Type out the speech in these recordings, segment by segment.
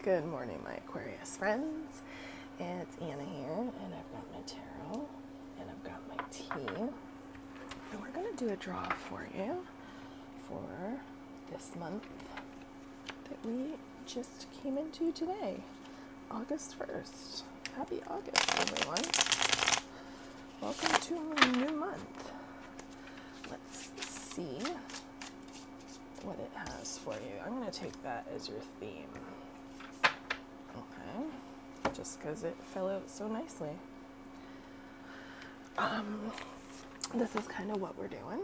Good morning, my Aquarius friends. It's Anna here, and I've got my tarot, and I've got my tea. And we're going to do a draw for you for this month that we just came into today, August 1st. Happy August, everyone. Welcome to a new month. Let's see what it has for you. I'm going to take that as your theme. Okay, just because it fell out so nicely. This is kind of what we're doing,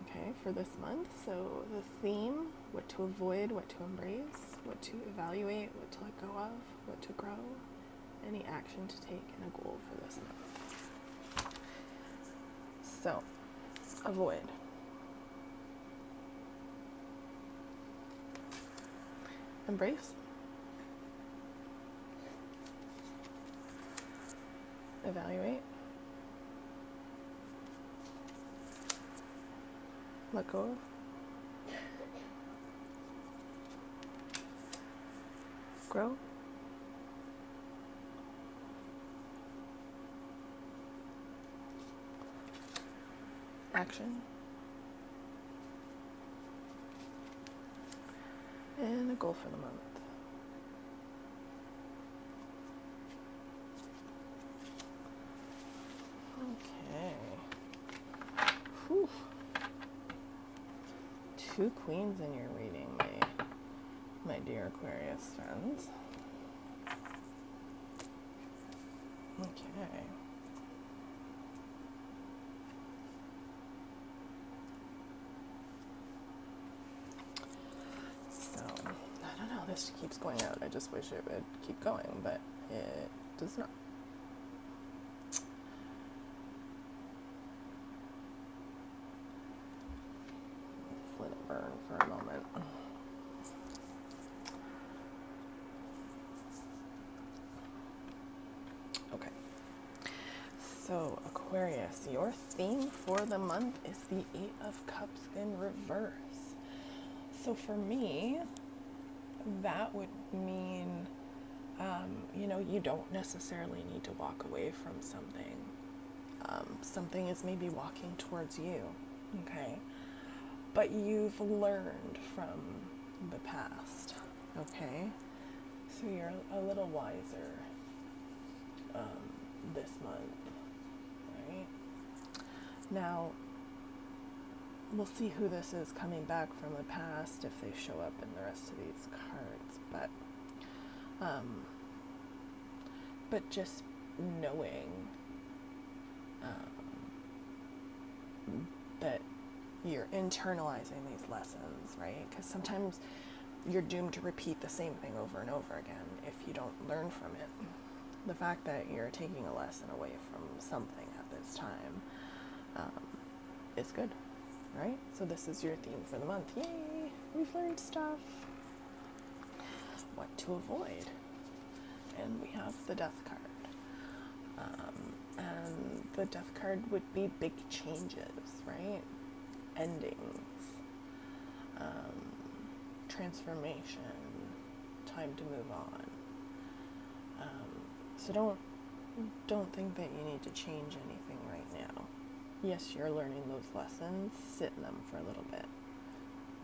okay, for this month. So the theme, what to avoid, what to embrace, what to evaluate, what to let go of, what to grow, any action to take, and a goal for this month. So, avoid. Embrace. Evaluate. Let go of. Grow. Action. And a goal for the month. Okay. Whew. 2 queens in your reading, my dear Aquarius friends. Okay. So, I don't know, this keeps going out. I just wish it would keep going, but it does not. Let it burn for a moment. Okay. So, Aquarius, your theme for the month is the 8 of Cups in reverse. So for me, that would mean, you don't necessarily need to walk away from something. Something is maybe walking towards you, okay? But you've learned from the past, okay? So you're a little wiser this month, right? Now, we'll see who this is coming back from the past if they show up in the rest of these cards, but just knowing that you're internalizing these lessons, right? Because sometimes you're doomed to repeat the same thing over and over again if you don't learn from it. The fact that you're taking a lesson away from something at this time is good, right? So this is your theme for the month. Yay! We've learned stuff. What to avoid. And we have the Death card. And the Death card would be big changes, right? Endings, transformation, time to move on. So don't think that you need to change anything right now. Yes, you're learning those lessons. Sit in them for a little bit,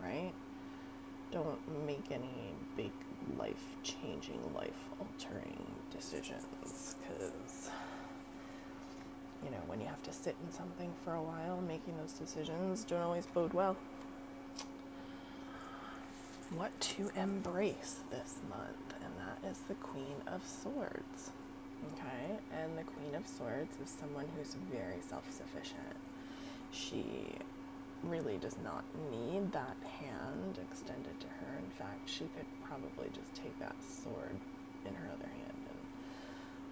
right? Don't make any big life-changing, life-altering decisions, because when you have to sit in something for a while, making those decisions don't always bode well. What to embrace this month, and that is the Queen of Swords. Okay, and the Queen of Swords is someone who's very self-sufficient. She really does not need that hand extended to her. In fact, she could probably just take that sword in her other hand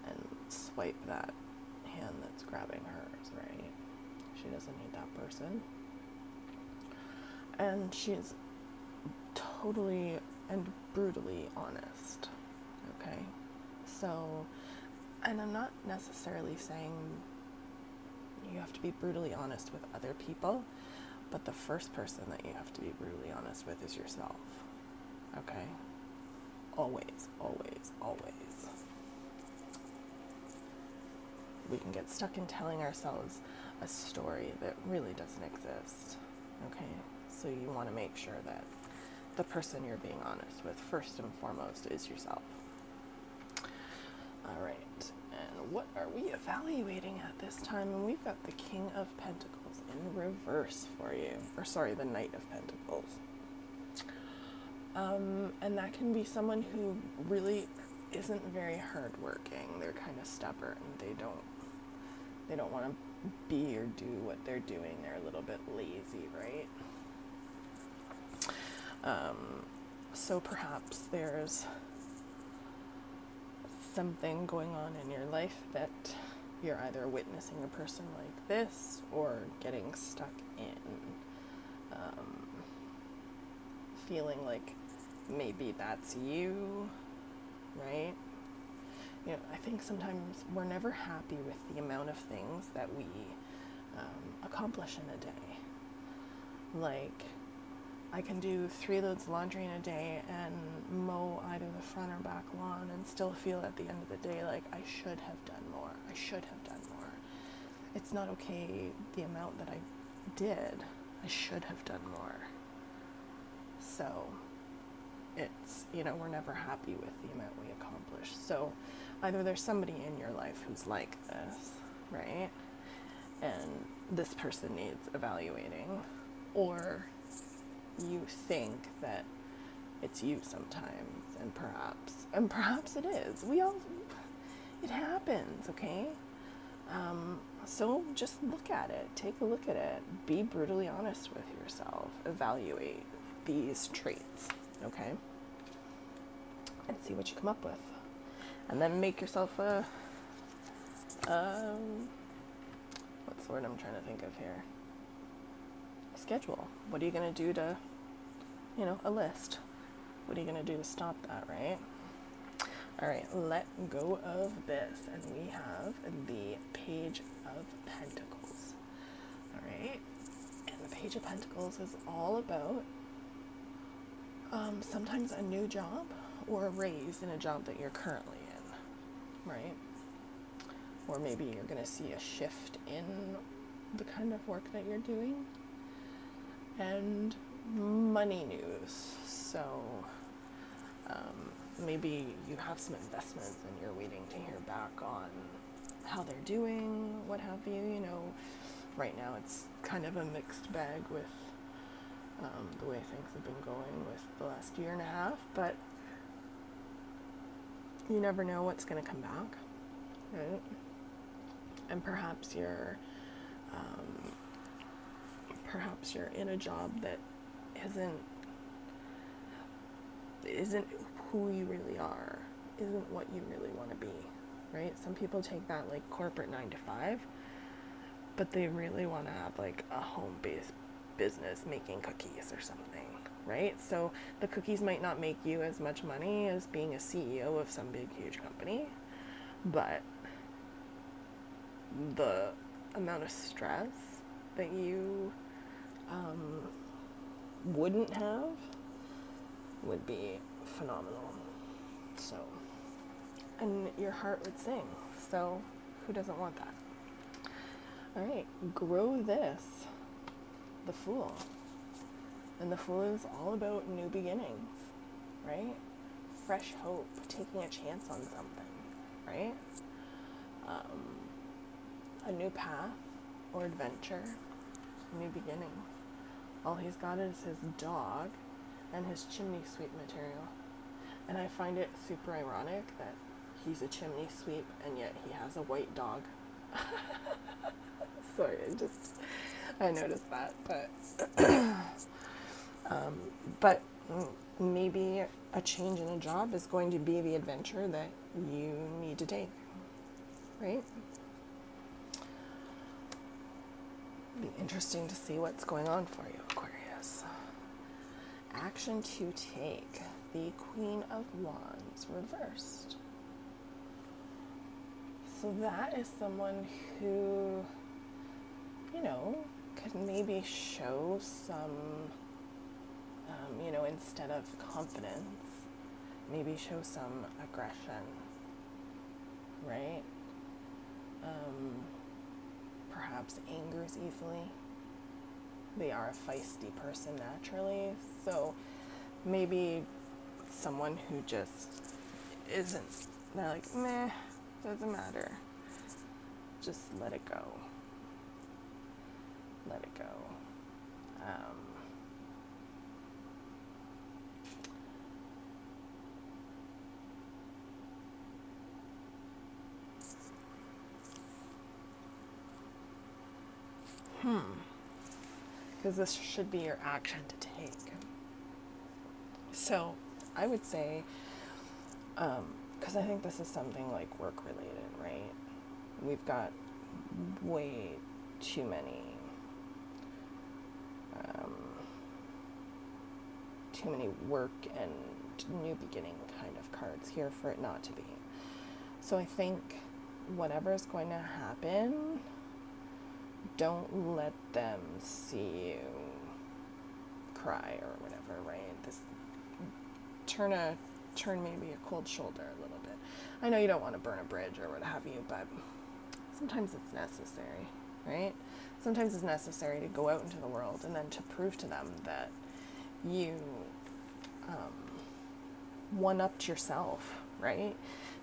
and swipe that hand that's grabbing hers, right? She doesn't need that person. And she's totally and brutally honest, okay? So, and I'm not necessarily saying you have to be brutally honest with other people, but the first person that you have to be brutally honest with is yourself, okay? Always, always, always. We can get stuck in telling ourselves a story that really doesn't exist. Okay? So you want to make sure that the person you're being honest with, first and foremost, is yourself. All right. And what are we evaluating at this time? And we've got the King of Pentacles in reverse for you. Or sorry, the Knight of Pentacles. And that can be someone who really isn't very hardworking. They're kind of stubborn. They don't want to be or do what they're doing. They're a little bit lazy, right? So perhaps there's something going on in your life that you're either witnessing a person like this or getting stuck in, feeling like maybe that's you, right? You know, I think sometimes we're never happy with the amount of things that we accomplish in a day. Like, I can do 3 loads of laundry in a day and mow either the front or back lawn and still feel at the end of the day like I should have done more. I should have done more. It's not okay the amount that I did. I should have done more. So it's, you know, we're never happy with the amount we accomplish. So either there's somebody in your life who's like this, right? And this person needs evaluating, or you think that it's you sometimes, and perhaps it is. It happens, okay? So just look at it, take a look at it, be brutally honest with yourself, evaluate these traits, okay? And see what you come up with. And then make yourself a what's the word I'm trying to think of here? A schedule. What are you going to do to, you know, a list? What are you going to do to stop that, right? All right, let go of this. And we have the Page of Pentacles. All right. And the Page of Pentacles is all about sometimes a new job or a raise in a job that you're currently in, right? Or maybe you're going to see a shift in the kind of work that you're doing. And money news. So maybe you have some investments and you're waiting to hear back on how they're doing, what have you. You know, right now it's kind of a mixed bag with the way things have been going with the last year and a half, but you never know what's going to come back, right? And perhaps you're in a job that isn't who you really are, isn't what you really want to be, right? Some people take that like corporate 9 to 5, but they really want to have like a home-based business making cookies or something, right? So the cookies might not make you as much money as being a CEO of some big, huge company, but the amount of stress that you wouldn't have would be phenomenal. So, and your heart would sing. So who doesn't want that? All right, grow this, the Fool. And the Fool is all about new beginnings, right? Fresh hope, taking a chance on something, right? A new path or adventure, new beginnings. All he's got is his dog and his chimney sweep material. And I find it super ironic that he's a chimney sweep and yet he has a white dog. Sorry, I noticed that, but maybe a change in a job is going to be the adventure that you need to take, right? Be interesting to see what's going on for you, Aquarius. Action to take. The Queen of Wands reversed. So that is someone who, you know, could maybe show some, you know, instead of confidence, maybe show some aggression, right? Perhaps angers easily. They are a feisty person naturally, so maybe someone who just isn't, they're like, meh, doesn't matter. Just let it go. Let it go. Because this should be your action to take. So I would say, because I think this is something like work related, right? We've got way too many work and new beginning kind of cards here for it not to be. So I think whatever is going to happen, don't let them see you cry or whatever, right? This turn maybe a cold shoulder a little bit. I know you don't want to burn a bridge or what have you, but sometimes it's necessary, right? Sometimes it's necessary to go out into the world and then to prove to them that you one-upped yourself, right?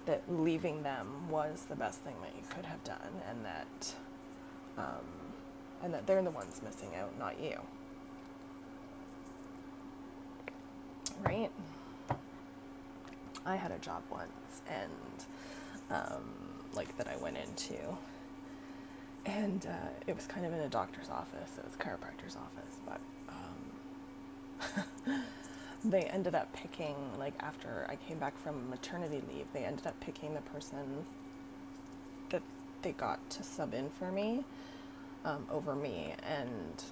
That leaving them was the best thing that you could have done, and that they're the ones missing out, not you. Right? I had a job once, and like that I went into, and it was kind of in a doctor's office. It was a chiropractor's office, but they ended up picking, like after I came back from maternity leave, they ended up picking the person that they got to sub in for me over me. And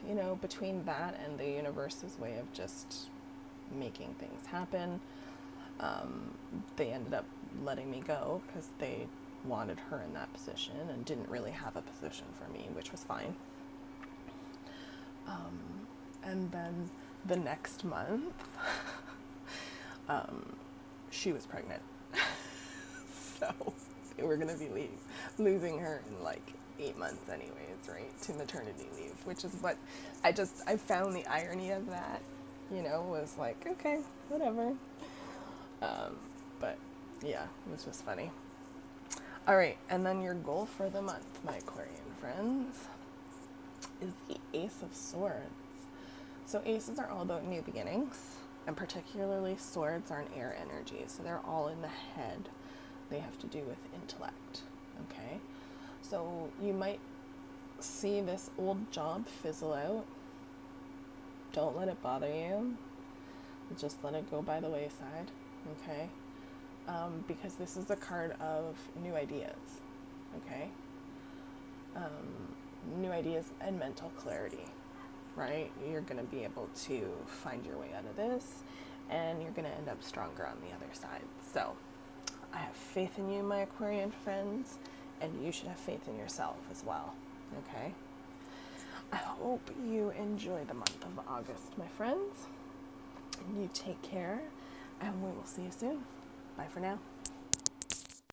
you know, between that and the universe's way of just making things happen, they ended up letting me go because they wanted her in that position and didn't really have a position for me, which was fine. And then the next month, she was pregnant. So they were going to be losing her in like 8 months anyways, right, to maternity leave, which is what I found the irony of that, you know, was like, okay, whatever. But yeah, it was just funny. All right, and then your goal for the month, my Aquarian friends, is the Ace of Swords. So aces are all about new beginnings, and particularly swords are an air energy, so they're all in the head. They have to do with intellect, okay? So you might see this old job fizzle out. Don't let it bother you. Just let it go by the wayside, okay? Because this is a card of new ideas, okay? New ideas and mental clarity, right? You're going to be able to find your way out of this, and you're going to end up stronger on the other side. So I have faith in you, my Aquarian friends, and you should have faith in yourself as well, okay? I hope you enjoy the month of August, my friends. You take care, and we will see you soon. Bye for now.